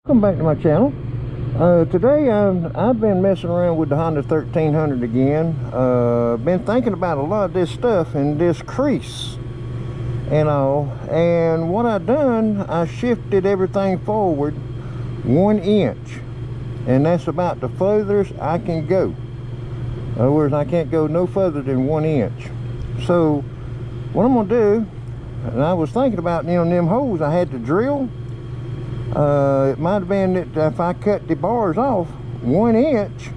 Welcome back to my channel. Today I've been messing around with the Honda 1300 again. Been thinking about a lot of this stuff and this crease and all, and what I done, I shifted everything forward 1 inch, and that's about the furthest I can go. In other words, I can't go no further than 1 inch. So what I'm gonna do, and I was thinking about, them holes I had to drill. It might have been that if I cut the bars off 1 inch,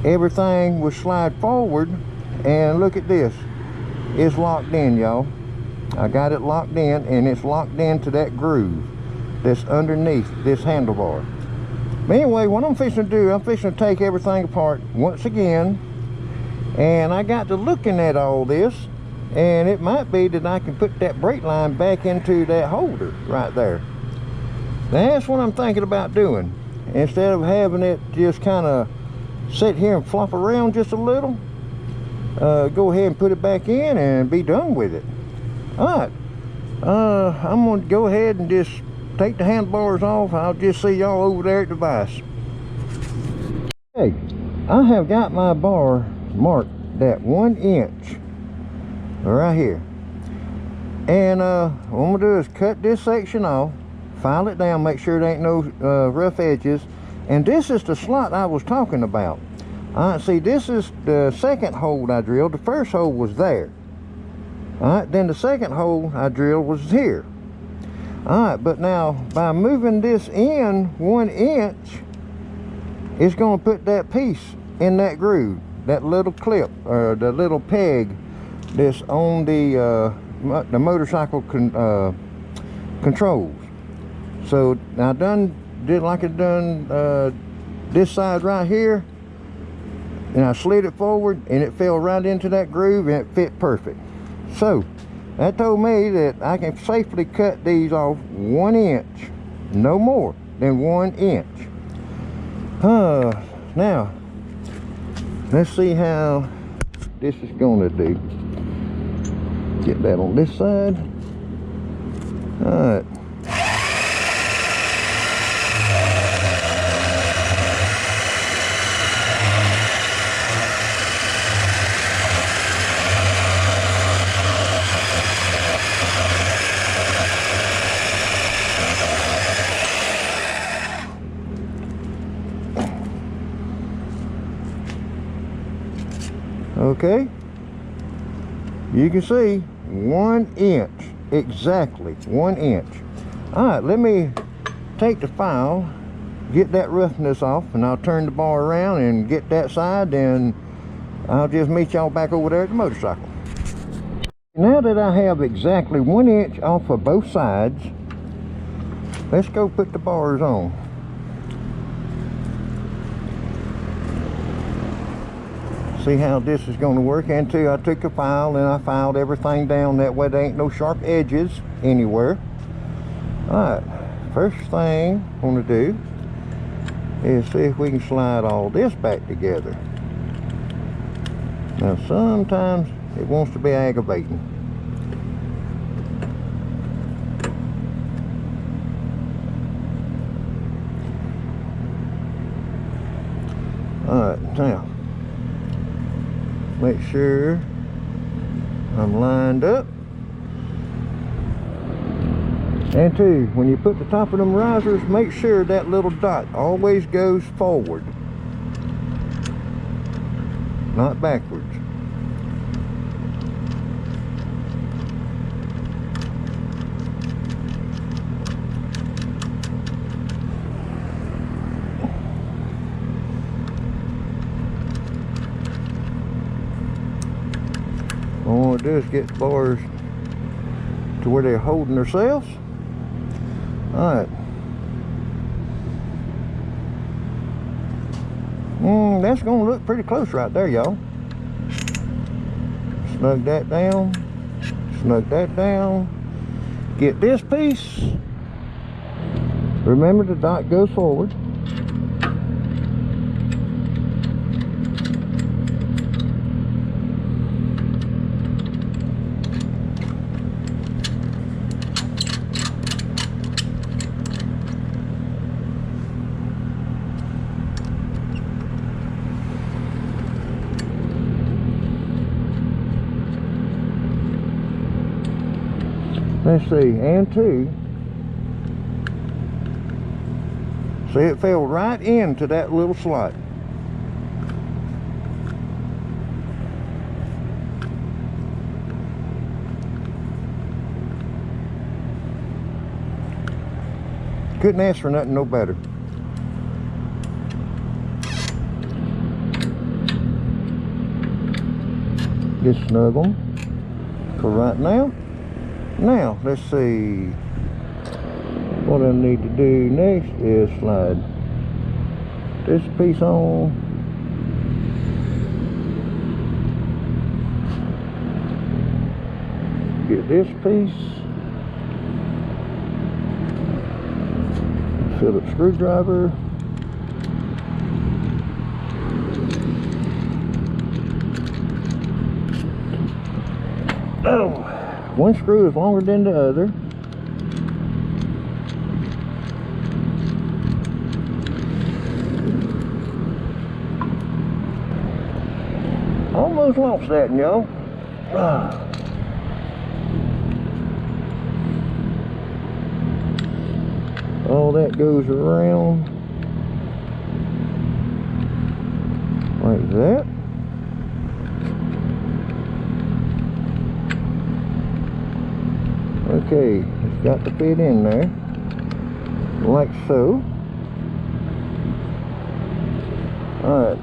everything would slide forward. And look at this, it's locked in, y'all. I got it locked in, and it's locked into that groove that's underneath this handlebar. But anyway, what I'm fixing to do, I'm fixing to take everything apart once again, and I got to looking at all this, and it might be that I can put that brake line back into that holder right there. That's what I'm thinking about doing. Instead of having it just kind of sit here and flop around just a little, go ahead and put it back in and be done with it. Alright, I'm going to go ahead and just take the handlebars off. I'll just see y'all over there at the vise. Okay, I have got my bar marked that 1 inch right here. And what I'm going to do is cut this section off, file it down, make sure there ain't no rough edges. And this is the slot I was talking about. Alright, see, this is the second hole I drilled. The first hole was there. Alright, then the second hole I drilled was here. Alright, but now by moving this in 1 inch, it's going to put that piece in that groove, that little clip, or the little peg that's on the motorcycle controls. So I did like I done this side right here, and I slid it forward, and it fell right into that groove, and it fit perfect. So that told me that I can safely cut these off 1 inch, no more than 1 inch. Now let's see how this is going to do. Get that on this side. All right. Okay, you can see 1 inch, exactly 1 inch. All right, let me take the file, get that roughness off, and I'll turn the bar around and get that side, and I'll just meet y'all back over there at the motorcycle. Now that I have exactly 1 inch off of both sides, let's go put the bars on. See how this is going to work. And too, I took a file and I filed everything down, that way there ain't no sharp edges anywhere. Alright, first thing I'm going to do is see if we can slide all this back together. Now sometimes it wants to be aggravating. Alright, now make sure I'm lined up. And two, when you put the top of them risers, make sure that little dot always goes forward, not backwards. What I want to do is get the bars to where they're holding themselves. Alright. That's going to look pretty close right there, y'all. Snug that down. Snug that down. Get this piece. Remember, the dot goes forward. Let's see, and 2. See, it fell right into that little slot. Couldn't ask for nothing no better. Just snug them for right now. Now, let's see. What I need to do next is slide this piece on. Get this piece. Phillips screwdriver. Oh, one screw is longer than the other. Almost lost that, y'all. All that goes around like that. Okay, it's got to fit in there like so. Alright,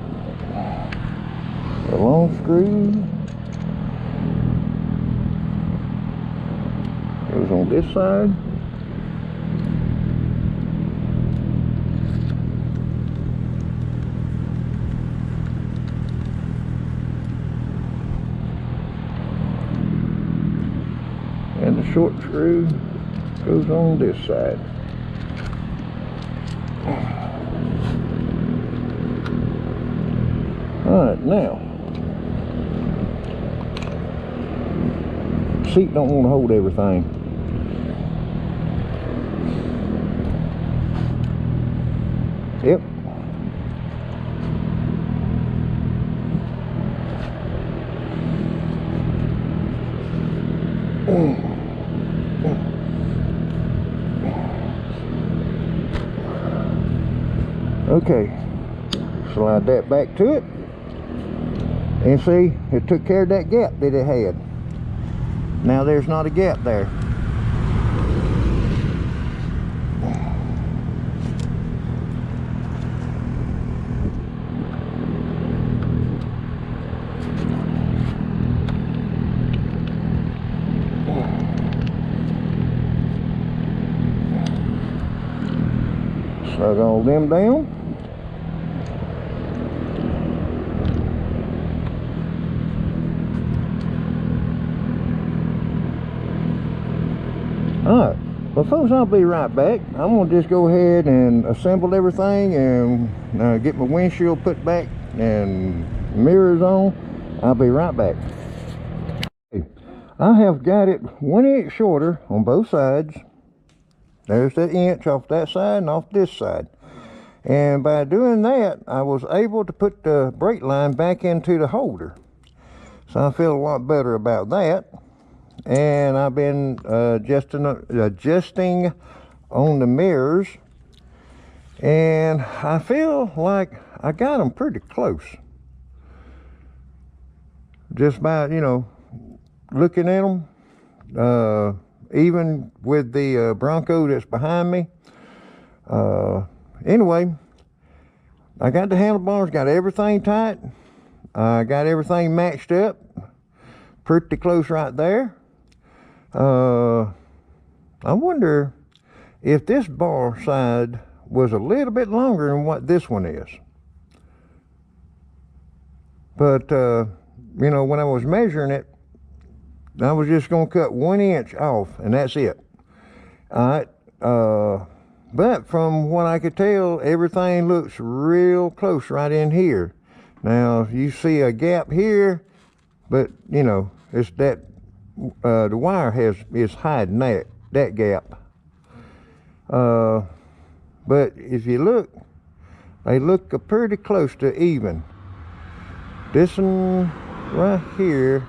a long screw goes on this side. And the short screw goes on this side. Alright, now, seat don't want to hold everything. Yep. Okay, slide that back to it, and see, it took care of that gap that it had. Now there's not a gap there. Slug all them down. Alright, well folks, I'll be right back. I'm going to just go ahead and assemble everything and get my windshield put back and mirrors on. I'll be right back. I have got it 1 inch shorter on both sides. There's that inch off that side and off this side. And by doing that, I was able to put the brake line back into the holder. So I feel a lot better about that. And I've been adjusting on the mirrors, and I feel like I got them pretty close, just by, you know, looking at them, even with the Bronco that's behind me. Anyway, I got the handlebars, got everything tight, I got everything matched up pretty close right there. I wonder if this bar side was a little bit longer than what this one is. But, you know, when I was measuring it, I was just going to cut 1 inch off, and that's it. All right. But from what I could tell, everything looks real close right in here. Now, you see a gap here, but, you know, it's that the wire is hiding that gap. But if you look, they look pretty close to even. This one right here,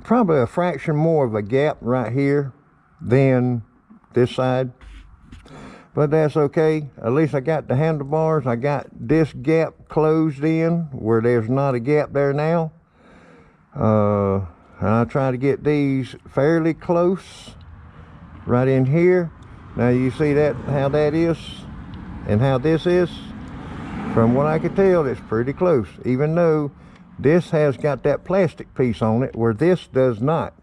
probably a fraction more of a gap right here than this side, but that's okay. At least I got the handlebars. I got this gap closed in where there's not a gap there now. And I try to get these fairly close right in here. Now you see that, how that is and how this is. From what I could tell, it's pretty close, even though this has got that plastic piece on it where this does not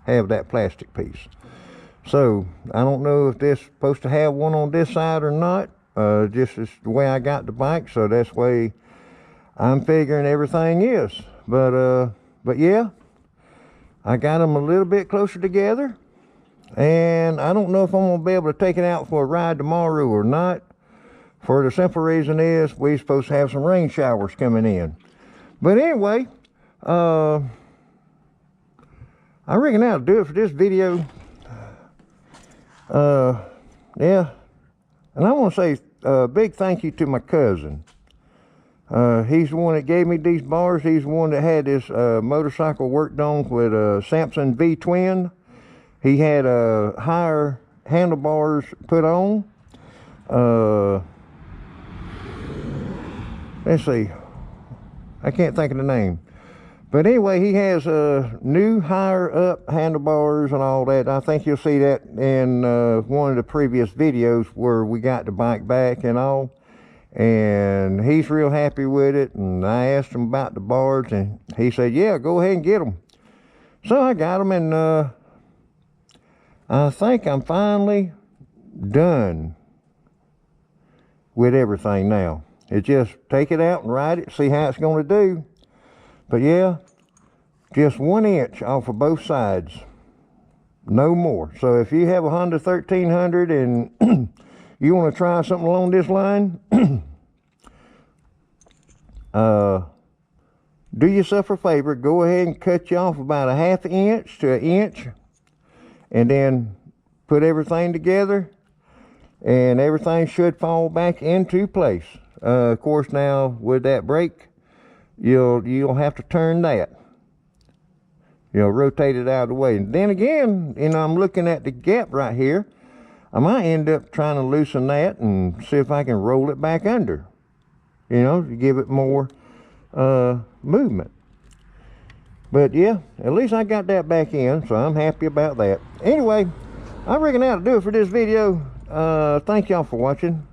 have that plastic piece. So I don't know if this is supposed to have one on this side or not. Just is the way I got the bike, so that's the way I'm figuring everything is. But yeah, I got them a little bit closer together, and I don't know if I'm gonna be able to take it out for a ride tomorrow or not. For the simple reason is we're supposed to have some rain showers coming in. But anyway, I reckon that'll do it for this video. Yeah, and I want to say a big thank you to my cousin. He's the one that gave me these bars. He's the one that had this motorcycle worked on with a Samson V twin. He had higher handlebars put on. Let's see, I can't think of the name, but anyway, he has new higher up handlebars and all that. I think you'll see that in one of the previous videos where we got the bike back and all, and he's real happy with it. And I asked him about the bars, and he said, yeah, go ahead and get them. So I got them, and I think I'm finally done with everything now. It's just take it out and ride it, see how it's going to do. But yeah, just 1 inch off of both sides, no more. So if you have a Honda 1300 and you want to try something along this line, do yourself a favor, go ahead and cut you off about a 1/2 inch to 1 inch, and then put everything together, and everything should fall back into place. Of course, now with that brake, you'll have to turn that. You'll rotate it out of the way. And then again, you know, I'm looking at the gap right here. I might end up trying to loosen that and see if I can roll it back under, you know, to give it more movement. But yeah, at least I got that back in, so I'm happy about that. Anyway, I reckon that'll do it for this video. Thank y'all for watching.